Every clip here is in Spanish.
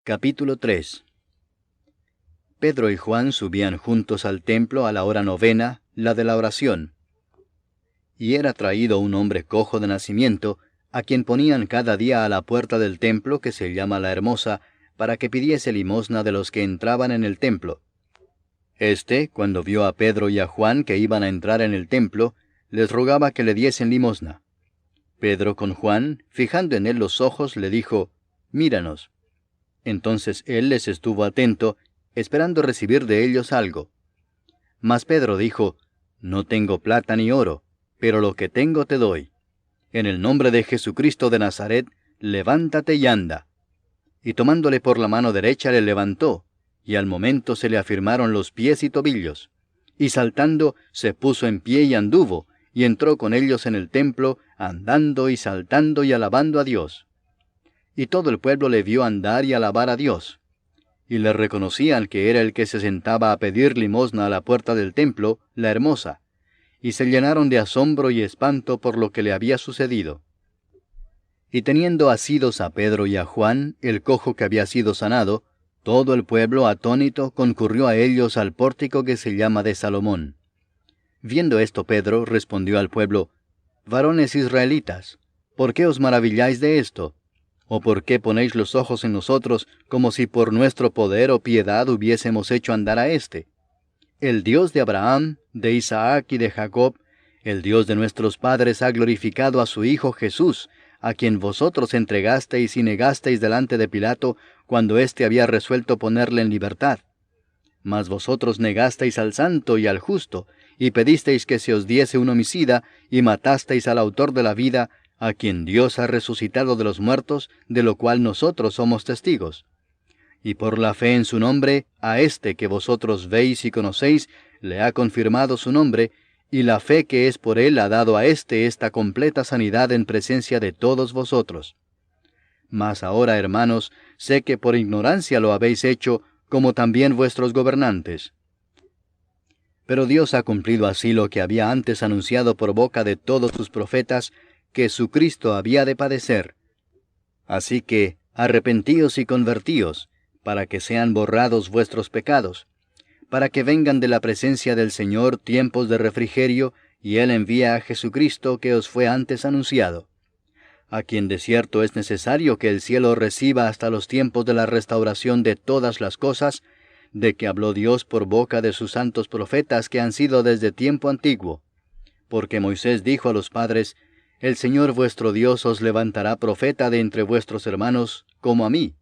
Capítulo 3. Pedro y Juan subían juntos al templo a la hora novena, la de la oración. Y era traído un hombre cojo de nacimiento, a quien ponían cada día a la puerta del templo, que se llama la Hermosa, para que pidiese limosna de los que entraban en el templo. Este, cuando vio a Pedro y a Juan que iban a entrar en el templo, les rogaba que le diesen limosna. Pedro con Juan, fijando en él los ojos, le dijo: «Míranos». Entonces él les estuvo atento, esperando recibir de ellos algo. Mas Pedro dijo: «No tengo plata ni oro, pero lo que tengo te doy. En el nombre de Jesucristo de Nazaret, levántate y anda». Y tomándole por la mano derecha le levantó, y al momento se le afirmaron los pies y tobillos. Y saltando, se puso en pie y anduvo, y entró con ellos en el templo, andando y saltando y alabando a Dios. Y todo el pueblo le vio andar y alabar a Dios. Y le reconocían que era el que se sentaba a pedir limosna a la puerta del templo, la Hermosa. Y se llenaron de asombro y espanto por lo que le había sucedido. Y teniendo asidos a Pedro y a Juan, el cojo que había sido sanado, todo el pueblo atónito concurrió a ellos al pórtico que se llama de Salomón. Viendo esto Pedro respondió al pueblo: «Varones israelitas, ¿por qué os maravilláis de esto? ¿O por qué ponéis los ojos en nosotros, como si por nuestro poder o piedad hubiésemos hecho andar a éste? El Dios de Abraham, de Isaac y de Jacob, el Dios de nuestros padres, ha glorificado a su Hijo Jesús, a quien vosotros entregasteis y negasteis delante de Pilato, cuando éste había resuelto ponerle en libertad. Mas vosotros negasteis al santo y al justo, y pedisteis que se os diese un homicida, y matasteis al autor de la vida, a quien Dios ha resucitado de los muertos, de lo cual nosotros somos testigos. Y por la fe en su nombre, a este que vosotros veis y conocéis, le ha confirmado su nombre, y la fe que es por él ha dado a éste esta completa sanidad en presencia de todos vosotros. Mas ahora, hermanos, sé que por ignorancia lo habéis hecho, como también vuestros gobernantes. Pero Dios ha cumplido así lo que había antes anunciado por boca de todos sus profetas, que su Cristo había de padecer. Así que, arrepentíos y convertíos, para que sean borrados vuestros pecados, para que vengan de la presencia del Señor tiempos de refrigerio, y Él envía a Jesucristo que os fue antes anunciado, a quien de cierto es necesario que el cielo reciba hasta los tiempos de la restauración de todas las cosas, de que habló Dios por boca de sus santos profetas que han sido desde tiempo antiguo. Porque Moisés dijo a los padres: «El Señor vuestro Dios os levantará profeta de entre vuestros hermanos, como a mí.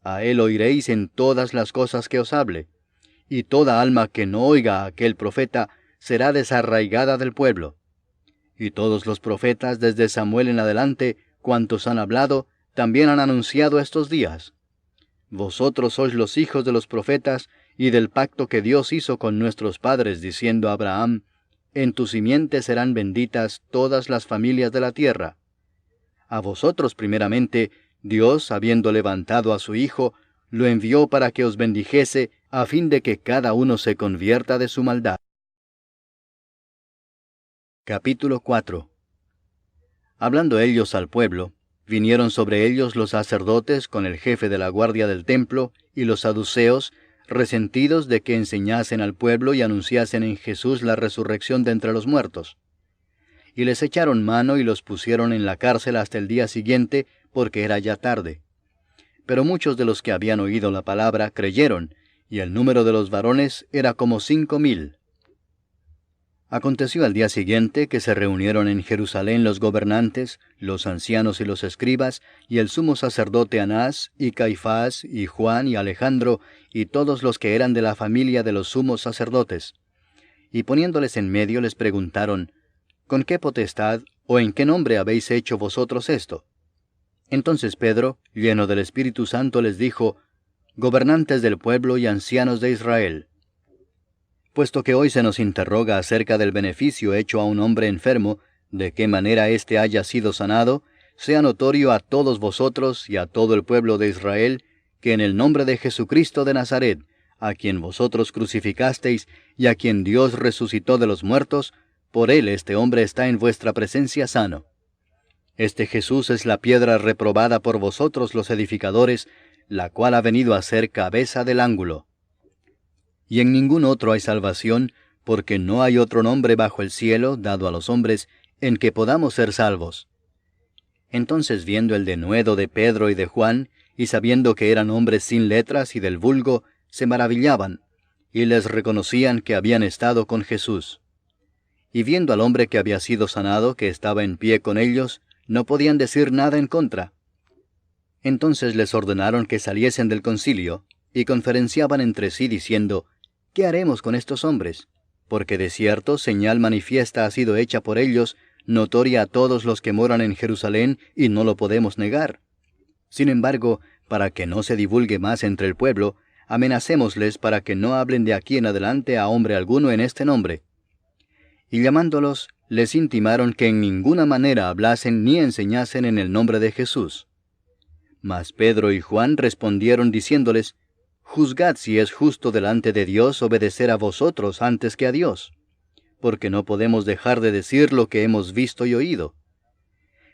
A él oiréis en todas las cosas que os hable. Y toda alma que no oiga a aquel profeta será desarraigada del pueblo». Y todos los profetas, desde Samuel en adelante, cuantos han hablado, también han anunciado estos días. Vosotros sois los hijos de los profetas, y del pacto que Dios hizo con nuestros padres, diciendo a Abraham: «En tu simiente serán benditas todas las familias de la tierra». A vosotros primeramente, Dios, habiendo levantado a su Hijo, lo envió para que os bendijese, a fin de que cada uno se convierta de su maldad. Capítulo 4. Hablando ellos al pueblo, vinieron sobre ellos los sacerdotes con el jefe de la guardia del templo y los saduceos, resentidos de que enseñasen al pueblo y anunciasen en Jesús la resurrección de entre los muertos. Y les echaron mano y los pusieron en la cárcel hasta el día siguiente, porque era ya tarde. Pero muchos de los que habían oído la palabra creyeron, y el número de los varones era como 5,000. Aconteció al día siguiente que se reunieron en Jerusalén los gobernantes, los ancianos y los escribas, y el sumo sacerdote Anás, y Caifás, y Juan, y Alejandro, y todos los que eran de la familia de los sumos sacerdotes. Y poniéndoles en medio les preguntaron: «¿Con qué potestad o en qué nombre habéis hecho vosotros esto?». Entonces Pedro, lleno del Espíritu Santo, les dijo: «Gobernantes del pueblo y ancianos de Israel, puesto que hoy se nos interroga acerca del beneficio hecho a un hombre enfermo, de qué manera éste haya sido sanado, sea notorio a todos vosotros y a todo el pueblo de Israel, que en el nombre de Jesucristo de Nazaret, a quien vosotros crucificasteis y a quien Dios resucitó de los muertos, por él este hombre está en vuestra presencia sano. Este Jesús es la piedra reprobada por vosotros los edificadores, la cual ha venido a ser cabeza del ángulo. Y en ningún otro hay salvación, porque no hay otro nombre bajo el cielo dado a los hombres en que podamos ser salvos. Entonces, viendo el denuedo de Pedro y de Juan, y sabiendo que eran hombres sin letras y del vulgo, se maravillaban, y les reconocían que habían estado con Jesús. Y viendo al hombre que había sido sanado, que estaba en pie con ellos, no podían decir nada en contra. Entonces les ordenaron que saliesen del concilio, y conferenciaban entre sí diciendo, ¿qué haremos con estos hombres? Porque de cierto señal manifiesta ha sido hecha por ellos, notoria a todos los que moran en Jerusalén, y no lo podemos negar. Sin embargo, para que no se divulgue más entre el pueblo, amenacémosles para que no hablen de aquí en adelante a hombre alguno en este nombre. Y llamándolos, les intimaron que en ninguna manera hablasen ni enseñasen en el nombre de Jesús. Mas Pedro y Juan respondieron diciéndoles, juzgad si es justo delante de Dios obedecer a vosotros antes que a Dios, porque no podemos dejar de decir lo que hemos visto y oído.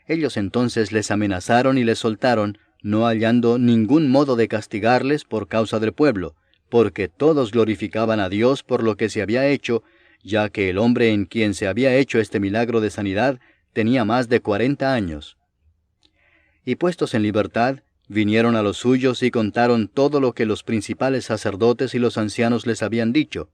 Ellos entonces les amenazaron y les soltaron, no hallando ningún modo de castigarles por causa del pueblo, porque todos glorificaban a Dios por lo que se había hecho, ya que el hombre en quien se había hecho este milagro de sanidad tenía más de 40 años. Y puestos en libertad, vinieron a los suyos y contaron todo lo que los principales sacerdotes y los ancianos les habían dicho.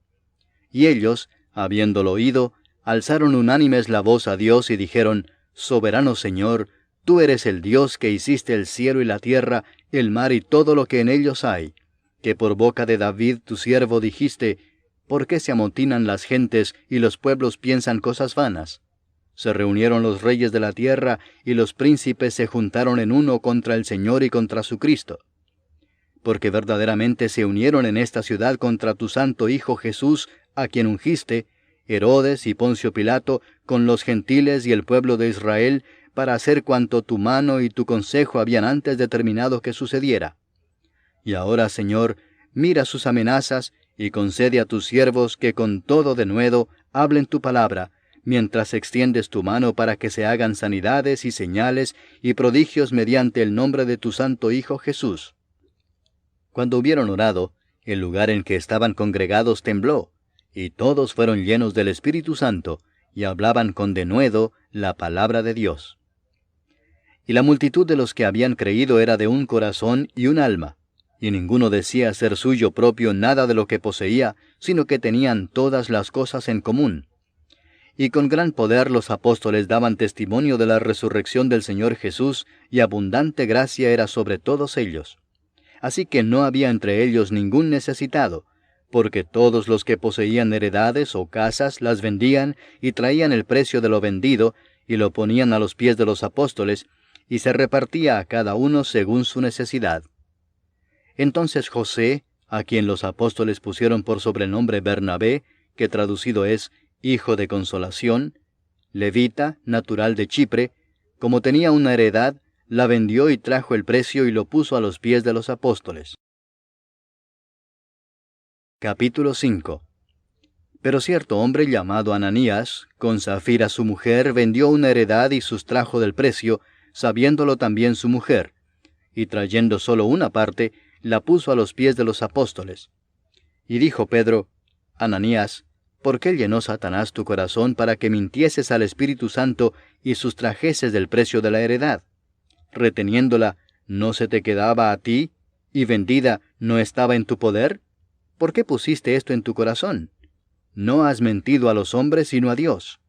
Y ellos, habiéndolo oído, alzaron unánimes la voz a Dios y dijeron, Soberano Señor, tú eres el Dios que hiciste el cielo y la tierra, el mar y todo lo que en ellos hay, que por boca de David tu siervo dijiste, ¿por qué se amotinan las gentes y los pueblos piensan cosas vanas? Se reunieron los reyes de la tierra y los príncipes se juntaron en uno contra el Señor y contra su Cristo. Porque verdaderamente se unieron en esta ciudad contra tu santo Hijo Jesús, a quien ungiste, Herodes y Poncio Pilato, con los gentiles y el pueblo de Israel, para hacer cuanto tu mano y tu consejo habían antes determinado que sucediera. Y ahora, Señor, mira sus amenazas, y concede a tus siervos que con todo denuedo hablen tu palabra, mientras extiendes tu mano para que se hagan sanidades y señales y prodigios mediante el nombre de tu santo Hijo Jesús. Cuando hubieron orado, el lugar en que estaban congregados tembló, y todos fueron llenos del Espíritu Santo, y hablaban con denuedo la palabra de Dios. Y la multitud de los que habían creído era de un corazón y un alma, y ninguno decía ser suyo propio nada de lo que poseía, sino que tenían todas las cosas en común. Y con gran poder los apóstoles daban testimonio de la resurrección del Señor Jesús, y abundante gracia era sobre todos ellos. Así que no había entre ellos ningún necesitado, porque todos los que poseían heredades o casas las vendían y traían el precio de lo vendido, y lo ponían a los pies de los apóstoles, y se repartía a cada uno según su necesidad. Entonces José, a quien los apóstoles pusieron por sobrenombre Bernabé, que traducido es Hijo de Consolación, levita, natural de Chipre, como tenía una heredad, la vendió y trajo el precio y lo puso a los pies de los apóstoles. Capítulo 5. Pero cierto hombre llamado Ananías, con Safira su mujer, vendió una heredad y sustrajo del precio, sabiéndolo también su mujer, y trayendo solo una parte, la puso a los pies de los apóstoles. Y dijo Pedro, Ananías, ¿por qué llenó Satanás tu corazón para que mintieses al Espíritu Santo y sustrajeses del precio de la heredad? Reteniéndola, ¿no se te quedaba a ti? ¿Y vendida no estaba en tu poder? ¿Por qué pusiste esto en tu corazón? No has mentido a los hombres sino a Dios.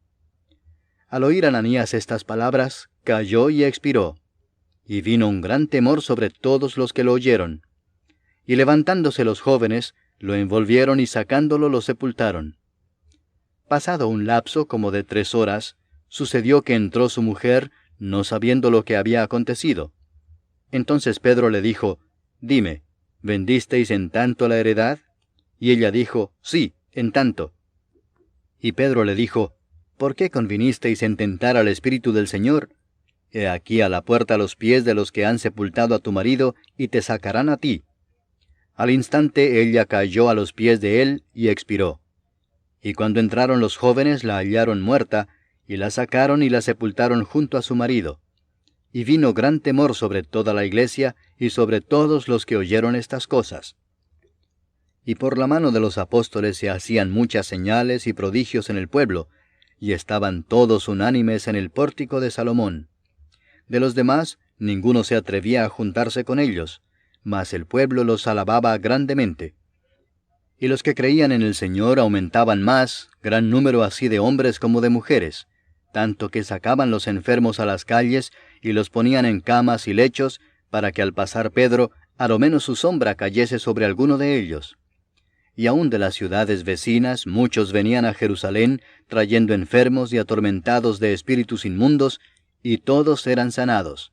Al oír Ananías estas palabras, cayó y expiró. Y vino un gran temor sobre todos los que lo oyeron. Y levantándose los jóvenes, lo envolvieron y sacándolo lo sepultaron. Pasado un lapso como de 3 horas, sucedió que entró su mujer, no sabiendo lo que había acontecido. Entonces Pedro le dijo, Dime, ¿vendisteis en tanto la heredad? Y ella dijo, Sí, en tanto. Y Pedro le dijo, ¿por qué convinisteis en tentar al Espíritu del Señor? He aquí a la puerta los pies de los que han sepultado a tu marido, y te sacarán a ti. Al instante ella cayó a los pies de él, y expiró. Y cuando entraron los jóvenes la hallaron muerta, y la sacaron y la sepultaron junto a su marido. y vino gran temor sobre toda la iglesia y sobre todos los que oyeron estas cosas. Y por la mano de los apóstoles se hacían muchas señales y prodigios en el pueblo, y estaban todos unánimes en el pórtico de Salomón. De los demás, ninguno se atrevía a juntarse con ellos, mas el pueblo los alababa grandemente. Y los que creían en el Señor aumentaban más, gran número así de hombres como de mujeres, tanto que sacaban los enfermos a las calles y los ponían en camas y lechos, para que al pasar Pedro, a lo menos su sombra cayese sobre alguno de ellos. Y aun de las ciudades vecinas muchos venían a Jerusalén, trayendo enfermos y atormentados de espíritus inmundos, y todos eran sanados.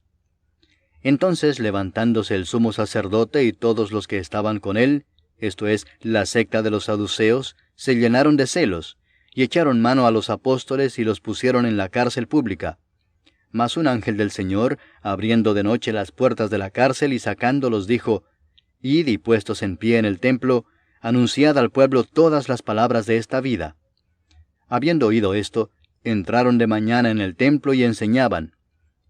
Entonces, levantándose el sumo sacerdote y todos los que estaban con él, esto es, la secta de los saduceos, se llenaron de celos, y echaron mano a los apóstoles y los pusieron en la cárcel pública. Mas un ángel del Señor, abriendo de noche las puertas de la cárcel y sacándolos, dijo: Id y puestos en pie en el templo, anunciad al pueblo todas las palabras de esta vida. Habiendo oído esto, entraron de mañana en el templo y enseñaban.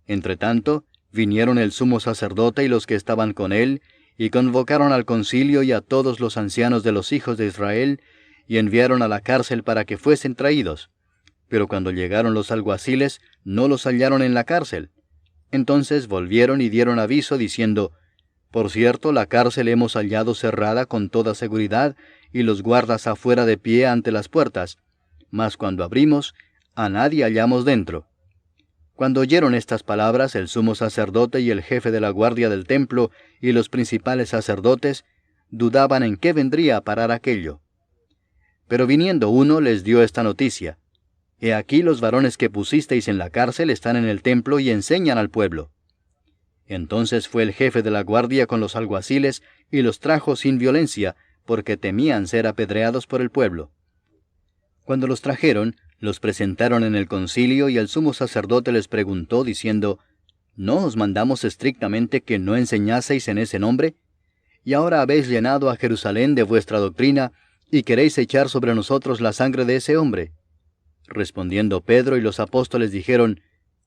Entretanto, vinieron el sumo sacerdote y los que estaban con él, y convocaron al concilio y a todos los ancianos de los hijos de Israel, y enviaron a la cárcel para que fuesen traídos. Pero cuando llegaron los alguaciles, no los hallaron en la cárcel. Entonces volvieron y dieron aviso, diciendo: Por cierto, la cárcel hemos hallado cerrada con toda seguridad, y los guardas afuera de pie ante las puertas. Mas cuando abrimos, a nadie hallamos dentro. Cuando oyeron estas palabras, el sumo sacerdote y el jefe de la guardia del templo y los principales sacerdotes dudaban en qué vendría a parar aquello. Pero viniendo uno les dio esta noticia: He aquí los varones que pusisteis en la cárcel están en el templo y enseñan al pueblo. Entonces fue el jefe de la guardia con los alguaciles y los trajo sin violencia, porque temían ser apedreados por el pueblo. Cuando los trajeron, los presentaron en el concilio, y el sumo sacerdote les preguntó, diciendo: ¿No os mandamos estrictamente que no enseñaseis en ese nombre? Y ahora habéis llenado a Jerusalén de vuestra doctrina, y queréis echar sobre nosotros la sangre de ese hombre. Respondiendo Pedro y los apóstoles dijeron: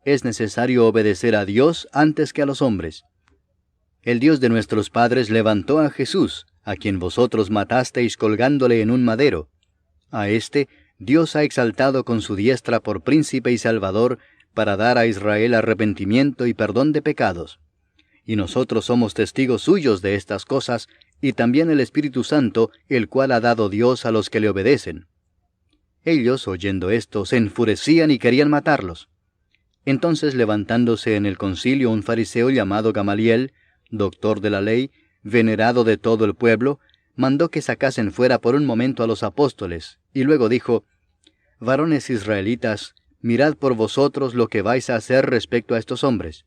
Es necesario obedecer a Dios antes que a los hombres. El Dios de nuestros padres levantó a Jesús, a quien vosotros matasteis colgándole en un madero. A éste Dios ha exaltado con su diestra por príncipe y salvador, para dar a Israel arrepentimiento y perdón de pecados. Y nosotros somos testigos suyos de estas cosas, y también el Espíritu Santo, el cual ha dado Dios a los que le obedecen. Ellos, oyendo esto, se enfurecían y querían matarlos. Entonces, levantándose en el concilio un fariseo llamado Gamaliel, doctor de la ley, venerado de todo el pueblo, mandó que sacasen fuera por un momento a los apóstoles, y luego dijo: Varones israelitas, mirad por vosotros lo que vais a hacer respecto a estos hombres.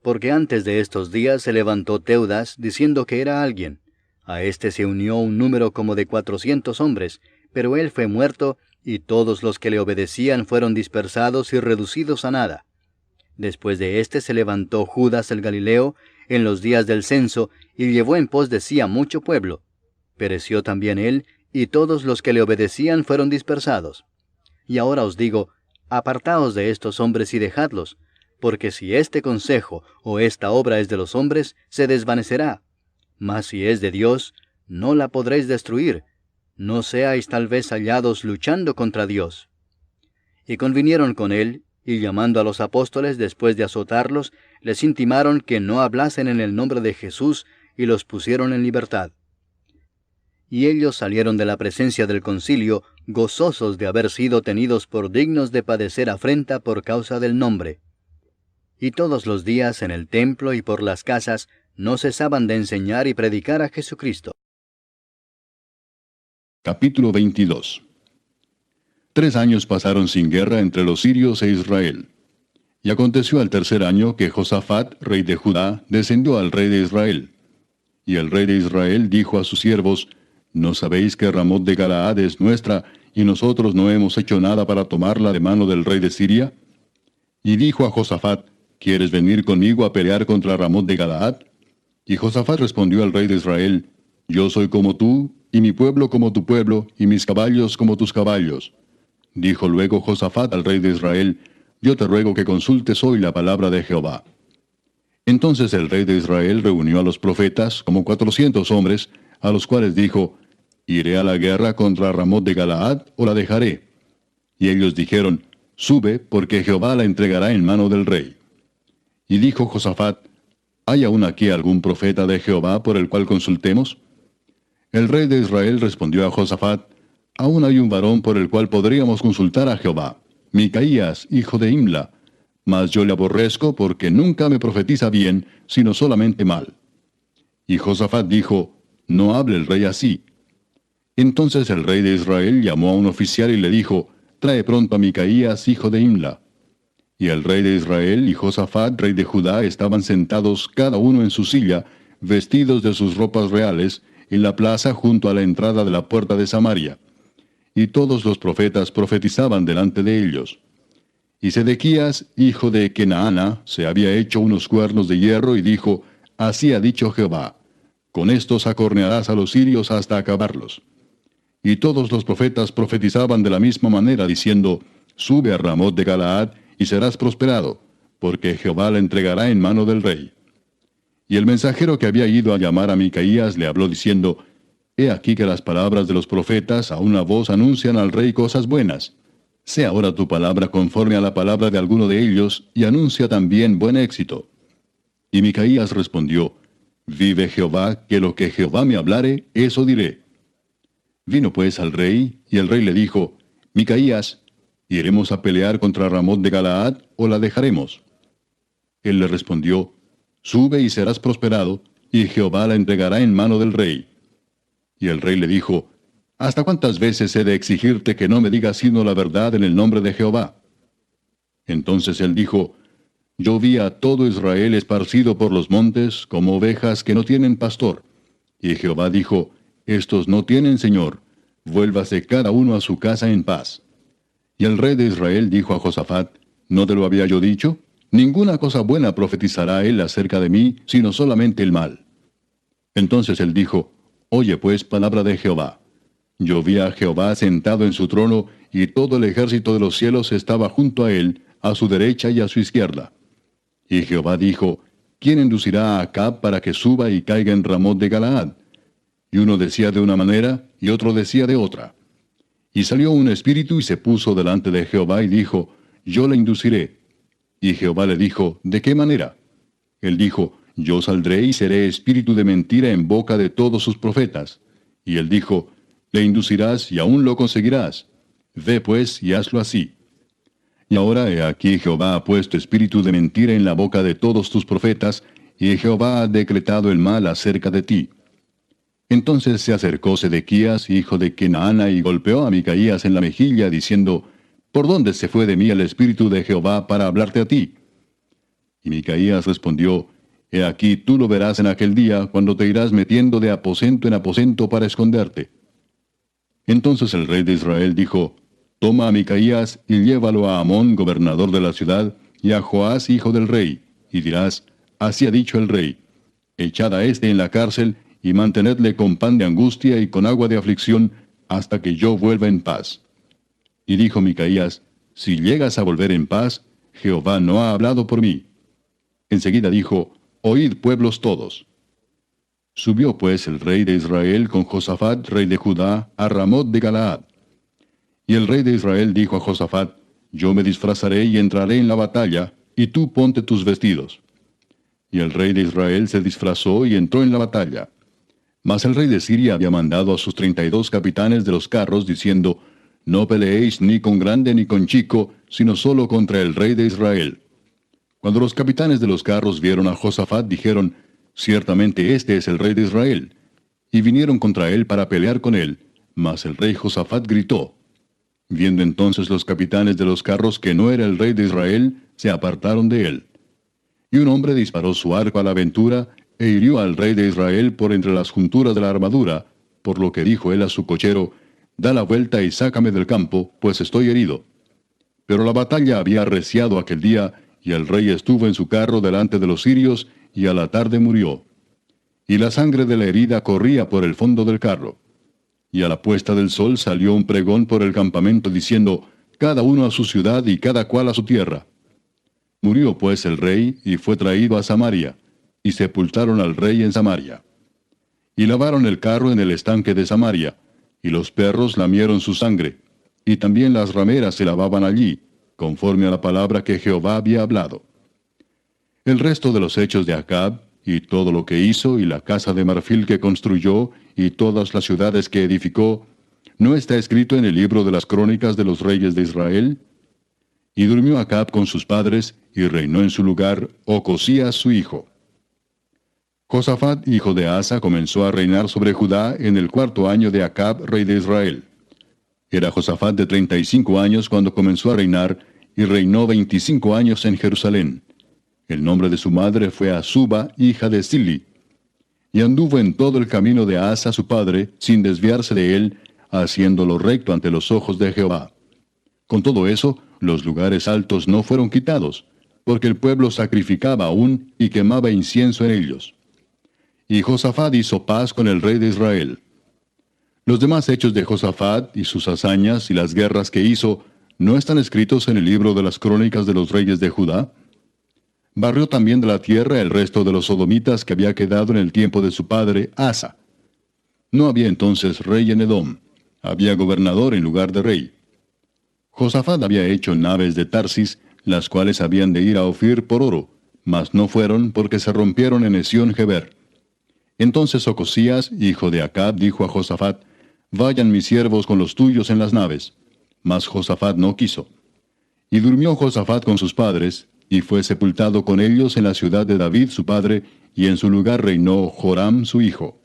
Porque antes de estos días se levantó Teudas, diciendo que era alguien. A éste se unió un número como de 400 hombres, pero él fue muerto, y todos los que le obedecían fueron dispersados y reducidos a nada. Después de éste se levantó Judas el Galileo en los días del censo, y llevó en pos de sí a mucho pueblo. Pereció también él, y todos los que le obedecían fueron dispersados. Y ahora os digo: apartaos de estos hombres y dejadlos, porque si este consejo o esta obra es de los hombres, se desvanecerá. Mas si es de Dios, no la podréis destruir. No seáis tal vez hallados luchando contra Dios. Y convinieron con él, y llamando a los apóstoles después de azotarlos, les intimaron que no hablasen en el nombre de Jesús, y los pusieron en libertad. Y ellos salieron de la presencia del concilio, gozosos de haber sido tenidos por dignos de padecer afrenta por causa del nombre. Y todos los días en el templo y por las casas no cesaban de enseñar y predicar a Jesucristo. Capítulo 22. 3 años pasaron sin guerra entre los sirios e Israel. Y aconteció al tercer año que Josafat, rey de Judá, descendió al rey de Israel. Y el rey de Israel dijo a sus siervos: ¿No sabéis que Ramot de Galaad es nuestra, y nosotros no hemos hecho nada para tomarla de mano del rey de Siria? Y dijo a Josafat: ¿Quieres venir conmigo a pelear contra Ramot de Galaad? Y Josafat respondió al rey de Israel: Yo soy como tú, y mi pueblo como tu pueblo, y mis caballos como tus caballos. Dijo luego Josafat al rey de Israel: Yo te ruego que consultes hoy la palabra de Jehová. Entonces el rey de Israel reunió a los profetas, como 400 hombres, a los cuales dijo, ¿iré a la guerra contra Ramot de Galaad o la dejaré? Y ellos dijeron, sube, porque Jehová la entregará en mano del rey. Y dijo Josafat, ¿hay aún aquí algún profeta de Jehová por el cual consultemos? El rey de Israel respondió a Josafat, aún hay un varón por el cual podríamos consultar a Jehová, Micaías, hijo de Imla, mas yo le aborrezco porque nunca me profetiza bien, sino solamente mal. Y Josafat dijo, no hable el rey así. Entonces el rey de Israel llamó a un oficial y le dijo, trae pronto a Micaías, hijo de Imla. Y el rey de Israel y Josafat, rey de Judá, estaban sentados cada uno en su silla, vestidos de sus ropas reales, en la plaza junto a la entrada de la puerta de Samaria. Y todos los profetas profetizaban delante de ellos. Y Sedequías, hijo de Kenaana, se había hecho unos cuernos de hierro y dijo, así ha dicho Jehová, con estos acornearás a los sirios hasta acabarlos. Y todos los profetas profetizaban de la misma manera, diciendo, sube a Ramot de Galaad, y serás prosperado, porque Jehová la entregará en mano del rey. Y el mensajero que había ido a llamar a Micaías le habló diciendo, he aquí que las palabras de los profetas a una voz anuncian al rey cosas buenas. Sea ahora tu palabra conforme a la palabra de alguno de ellos, y anuncia también buen éxito. Y Micaías respondió, vive Jehová, que lo que Jehová me hablare, eso diré. Vino pues al rey, y el rey le dijo, Micaías, ¿iremos a pelear contra Ramot de Galaad, o la dejaremos? Él le respondió, sube y serás prosperado, y Jehová la entregará en mano del rey. Y el rey le dijo, ¿hasta cuántas veces he de exigirte que no me digas sino la verdad en el nombre de Jehová? Entonces él dijo, yo vi a todo Israel esparcido por los montes, como ovejas que no tienen pastor. Y Jehová dijo, estos no tienen señor, vuélvase cada uno a su casa en paz. Y el rey de Israel dijo a Josafat, ¿no te lo había yo dicho? Ninguna cosa buena profetizará él acerca de mí, sino solamente el mal. Entonces él dijo, oye pues palabra de Jehová. Yo vi a Jehová sentado en su trono, y todo el ejército de los cielos estaba junto a él, a su derecha y a su izquierda. Y Jehová dijo, ¿quién inducirá a Acab para que suba y caiga en Ramot de Galaad? Y uno decía de una manera, y otro decía de otra. Y salió un espíritu y se puso delante de Jehová y dijo, yo le induciré. Y Jehová le dijo, ¿de qué manera? Él dijo, yo saldré y seré espíritu de mentira en boca de todos sus profetas. Y él dijo, le inducirás y aún lo conseguirás. Ve pues y hazlo así. Y ahora he aquí Jehová ha puesto espíritu de mentira en la boca de todos tus profetas, y Jehová ha decretado el mal acerca de ti. Entonces se acercó Sedequías, hijo de Kenaana, y golpeó a Micaías en la mejilla, diciendo, ¿por dónde se fue de mí el espíritu de Jehová para hablarte a ti? Y Micaías respondió, he aquí tú lo verás en aquel día, cuando te irás metiendo de aposento en aposento para esconderte. Entonces el rey de Israel dijo, toma a Micaías y llévalo a Amón, gobernador de la ciudad, y a Joás, hijo del rey, y dirás, así ha dicho el rey, echad a éste en la cárcel, y mantenedle con pan de angustia y con agua de aflicción, hasta que yo vuelva en paz. Y dijo Micaías, si llegas a volver en paz, Jehová no ha hablado por mí. Enseguida dijo, oíd pueblos todos. Subió pues el rey de Israel con Josafat, rey de Judá, a Ramot de Galaad. Y el rey de Israel dijo a Josafat, yo me disfrazaré y entraré en la batalla, y tú ponte tus vestidos. Y el rey de Israel se disfrazó y entró en la batalla. Mas el rey de Siria había mandado a sus 32 capitanes de los carros, diciendo, no peleéis ni con grande ni con chico, sino solo contra el rey de Israel. Cuando los capitanes de los carros vieron a Josafat, dijeron, ciertamente este es el rey de Israel. Y vinieron contra él para pelear con él, mas el rey Josafat gritó. Viendo entonces los capitanes de los carros que no era el rey de Israel, se apartaron de él. Y un hombre disparó su arco a la aventura, e hirió al rey de Israel por entre las junturas de la armadura, por lo que dijo él a su cochero, da la vuelta y sácame del campo, pues estoy herido. Pero la batalla había arreciado aquel día, y el rey estuvo en su carro delante de los sirios, y a la tarde murió. Y la sangre de la herida corría por el fondo del carro. Y a la puesta del sol salió un pregón por el campamento diciendo, cada uno a su ciudad y cada cual a su tierra. Murió pues el rey, y fue traído a Samaria, y sepultaron al rey en Samaria. Y lavaron el carro en el estanque de Samaria, y los perros lamieron su sangre, y también las rameras se lavaban allí, conforme a la palabra que Jehová había hablado. El resto de los hechos de Acab, y todo lo que hizo, y la casa de marfil que construyó, y todas las ciudades que edificó, ¿no está escrito en el libro de las crónicas de los reyes de Israel? Y durmió Acab con sus padres, y reinó en su lugar Ocosías su hijo. Josafat, hijo de Asa, comenzó a reinar sobre Judá en el 4º año de Acab, rey de Israel. Era Josafat de 35 años cuando comenzó a reinar, y reinó 25 años en Jerusalén. El nombre de su madre fue Azuba, hija de Sili. Y anduvo en todo el camino de Asa su padre, sin desviarse de él, haciendo lo recto ante los ojos de Jehová. Con todo eso, los lugares altos no fueron quitados, porque el pueblo sacrificaba aún y quemaba incienso en ellos. Y Josafat hizo paz con el rey de Israel. Los demás hechos de Josafat y sus hazañas y las guerras que hizo, ¿no están escritos en el libro de las crónicas de los reyes de Judá? Barrió también de la tierra el resto de los sodomitas que había quedado en el tiempo de su padre Asa. No había entonces rey en Edom, había gobernador en lugar de rey. Josafat había hecho naves de Tarsis, las cuales habían de ir a Ofir por oro, mas no fueron porque se rompieron en Esión-Geber. Entonces Ocosías, hijo de Acab, dijo a Josafat: Vayan mis siervos con los tuyos en las naves. Mas Josafat no quiso. Y durmió Josafat con sus padres, y fue sepultado con ellos en la ciudad de David su padre, y en su lugar reinó Joram su hijo.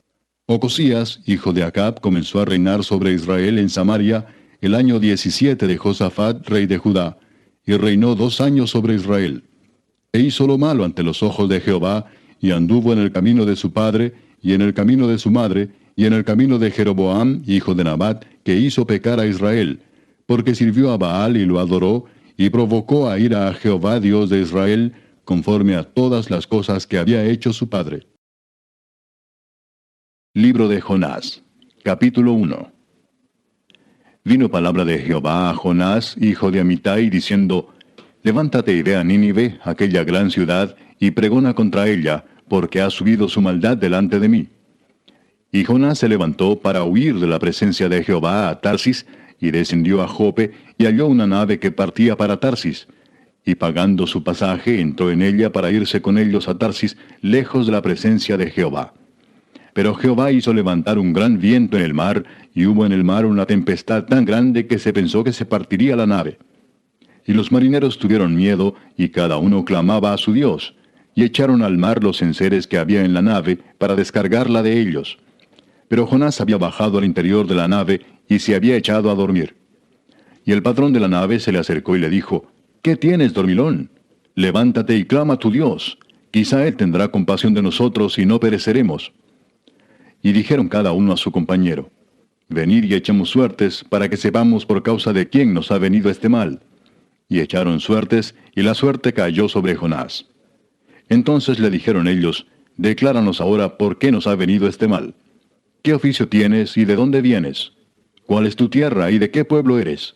Ocosías, hijo de Acab, comenzó a reinar sobre Israel en Samaria el año 17 de Josafat, rey de Judá, y reinó 2 años sobre Israel. E hizo lo malo ante los ojos de Jehová, y anduvo en el camino de su padre, y en el camino de su madre, y en el camino de Jeroboam, hijo de Nabat, que hizo pecar a Israel, porque sirvió a Baal y lo adoró, y provocó a ira a Jehová Dios de Israel, conforme a todas las cosas que había hecho su padre. Libro de Jonás, capítulo 1. Vino palabra de Jehová a Jonás, hijo de Amitai, diciendo: Levántate y ve a Nínive, aquella gran ciudad, y pregona contra ella, porque ha subido su maldad delante de mí. Y Jonás se levantó para huir de la presencia de Jehová a Tarsis, y descendió a Jope, y halló una nave que partía para Tarsis. Y pagando su pasaje, entró en ella para irse con ellos a Tarsis, lejos de la presencia de Jehová. Pero Jehová hizo levantar un gran viento en el mar, y hubo en el mar una tempestad tan grande que se pensó que se partiría la nave. Y los marineros tuvieron miedo, y cada uno clamaba a su Dios, y echaron al mar los enseres que había en la nave, para descargarla de ellos. Pero Jonás había bajado al interior de la nave, y se había echado a dormir. Y el patrón de la nave se le acercó y le dijo: ¿Qué tienes, dormilón? Levántate y clama a tu Dios. Quizá él tendrá compasión de nosotros y no pereceremos. Y dijeron cada uno a su compañero: Venid y echemos suertes, para que sepamos por causa de quién nos ha venido este mal. Y echaron suertes, y la suerte cayó sobre Jonás. Entonces le dijeron ellos: Decláranos ahora por qué nos ha venido este mal. ¿Qué oficio tienes y de dónde vienes? ¿Cuál es tu tierra y de qué pueblo eres?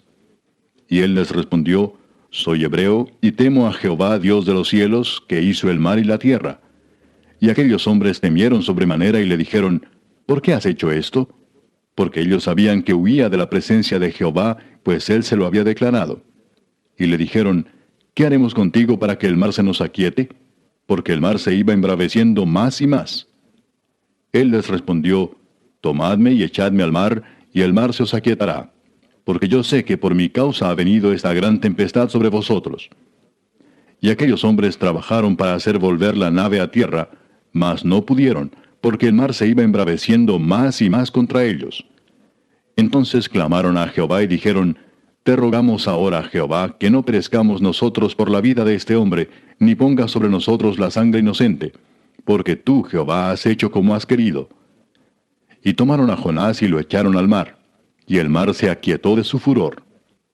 Y él les respondió: Soy hebreo, y temo a Jehová, Dios de los cielos, que hizo el mar y la tierra. Y aquellos hombres temieron sobremanera y le dijeron: ¿Por qué has hecho esto? Porque ellos sabían que huía de la presencia de Jehová, pues él se lo había declarado. Y le dijeron: ¿Qué haremos contigo para que el mar se nos aquiete? Porque el mar se iba embraveciendo más y más. Él les respondió: Tomadme y echadme al mar, y el mar se os aquietará. Porque yo sé que por mi causa ha venido esta gran tempestad sobre vosotros. Y aquellos hombres trabajaron para hacer volver la nave a tierra, mas no pudieron, porque el mar se iba embraveciendo más y más contra ellos. Entonces clamaron a Jehová y dijeron: Te rogamos ahora, Jehová, que no perezcamos nosotros por la vida de este hombre, ni pongas sobre nosotros la sangre inocente, porque tú, Jehová, has hecho como has querido. Y tomaron a Jonás y lo echaron al mar, y el mar se aquietó de su furor.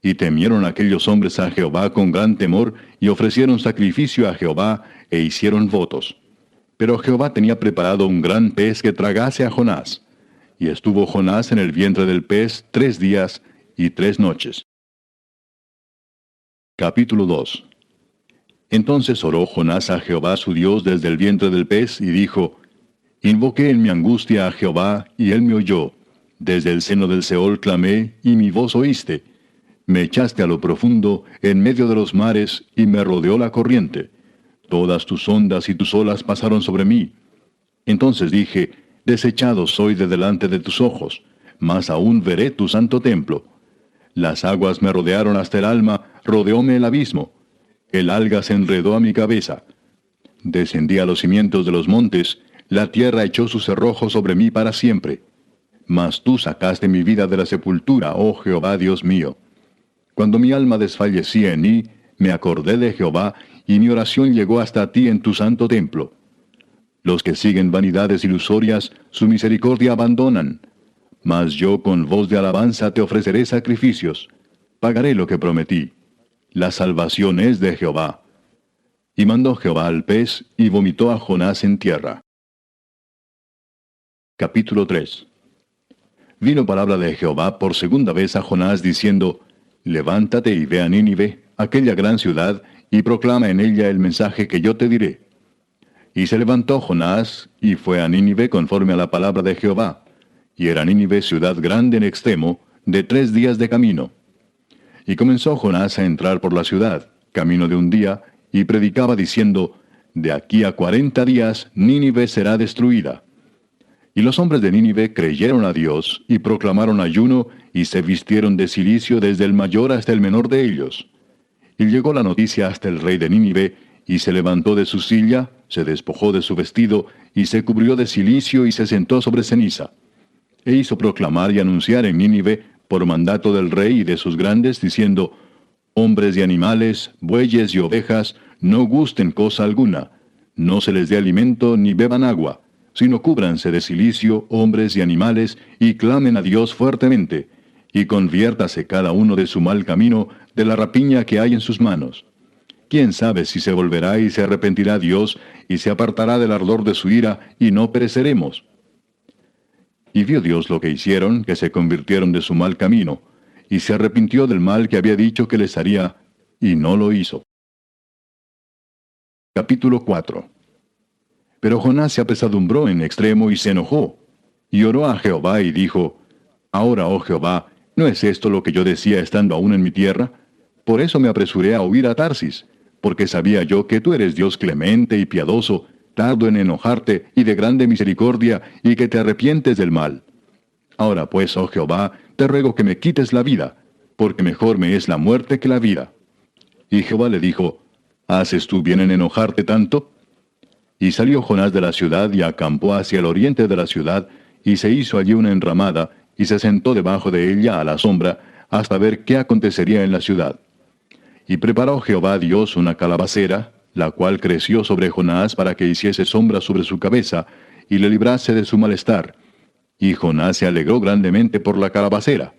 Y temieron aquellos hombres a Jehová con gran temor, y ofrecieron sacrificio a Jehová, e hicieron votos. Pero Jehová tenía preparado un gran pez que tragase a Jonás. Y estuvo Jonás en el vientre del pez 3 días y 3 noches. Capítulo 2. Entonces oró Jonás a Jehová su Dios desde el vientre del pez, y dijo, Invoqué en mi angustia a Jehová, y él me oyó. Desde el seno del Seol clamé, y mi voz oíste. Me echaste a lo profundo, en medio de los mares, y me rodeó la corriente. Todas tus ondas y tus olas pasaron sobre mí. Entonces dije, desechado soy de delante de tus ojos, mas aún veré tu santo templo. Las aguas me rodearon hasta el alma, rodeóme el abismo. El alga se enredó a mi cabeza. Descendí a los cimientos de los montes, la tierra echó sus cerrojos sobre mí para siempre. Mas tú sacaste mi vida de la sepultura, oh Jehová Dios mío. Cuando mi alma desfallecía en mí, me acordé de Jehová, y mi oración llegó hasta ti en tu santo templo. Los que siguen vanidades ilusorias, su misericordia abandonan. Mas yo con voz de alabanza te ofreceré sacrificios. Pagaré lo que prometí. La salvación es de Jehová. Y mandó Jehová al pez, y vomitó a Jonás en tierra. Capítulo 3. Vino palabra de Jehová por segunda vez a Jonás, diciendo, Levántate y ve a Nínive, aquella gran ciudad, y proclama en ella el mensaje que yo te diré. Y se levantó Jonás, y fue a Nínive conforme a la palabra de Jehová. Y era Nínive ciudad grande en extremo, de 3 días de camino. Y comenzó Jonás a entrar por la ciudad, camino de un día, y predicaba diciendo, De aquí a 40 días Nínive será destruida. Y los hombres de Nínive creyeron a Dios, y proclamaron ayuno, y se vistieron de cilicio desde el mayor hasta el menor de ellos. Y llegó la noticia hasta el rey de Nínive, y se levantó de su silla, se despojó de su vestido, y se cubrió de cilicio, y se sentó sobre ceniza. E hizo proclamar y anunciar en Nínive, por mandato del rey y de sus grandes, diciendo, Hombres y animales, bueyes y ovejas, no gusten cosa alguna, no se les dé alimento ni beban agua, sino cúbranse de cilicio, hombres y animales, y clamen a Dios fuertemente, y conviértase cada uno de su mal camino, de la rapiña que hay en sus manos. ¿Quién sabe si se volverá y se arrepentirá Dios, y se apartará del ardor de su ira, y no pereceremos? Y vio Dios lo que hicieron, que se convirtieron de su mal camino, y se arrepintió del mal que había dicho que les haría, y no lo hizo. Capítulo 4. Pero Jonás se apesadumbró en extremo y se enojó, y oró a Jehová y dijo, Ahora, oh Jehová, ¿no es esto lo que yo decía estando aún en mi tierra? Por eso me apresuré a huir a Tarsis, porque sabía yo que tú eres Dios clemente y piadoso, tardo en enojarte y de grande misericordia, y que te arrepientes del mal. Ahora pues, oh Jehová, te ruego que me quites la vida, porque mejor me es la muerte que la vida. Y Jehová le dijo, ¿haces tú bien en enojarte tanto? Y salió Jonás de la ciudad y acampó hacia el oriente de la ciudad, y se hizo allí una enramada, y se sentó debajo de ella a la sombra, hasta ver qué acontecería en la ciudad. Y preparó Jehová Dios una calabacera, la cual creció sobre Jonás para que hiciese sombra sobre su cabeza, y le librase de su malestar. Y Jonás se alegró grandemente por la calabacera.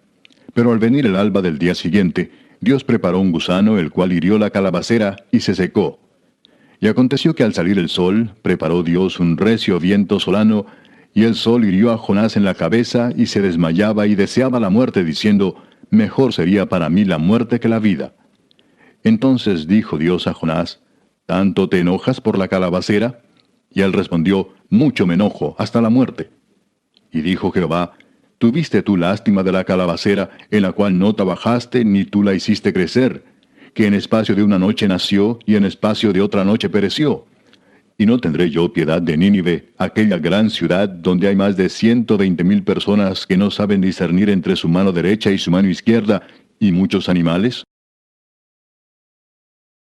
Pero al venir el alba del día siguiente, Dios preparó un gusano, el cual hirió la calabacera, y se secó. Y aconteció que al salir el sol, preparó Dios un recio viento solano, y el sol hirió a Jonás en la cabeza, y se desmayaba y deseaba la muerte, diciendo, Mejor sería para mí la muerte que la vida. Entonces dijo Dios a Jonás, ¿tanto te enojas por la calabacera? Y él respondió, Mucho me enojo, hasta la muerte. Y dijo Jehová, ¿tuviste tú lástima de la calabacera, en la cual no trabajaste, ni tú la hiciste crecer, que en espacio de una noche nació, y en espacio de otra noche pereció? ¿Y no tendré yo piedad de Nínive, aquella gran ciudad, donde hay más de 120,000 personas que no saben discernir entre su mano derecha y su mano izquierda, y muchos animales?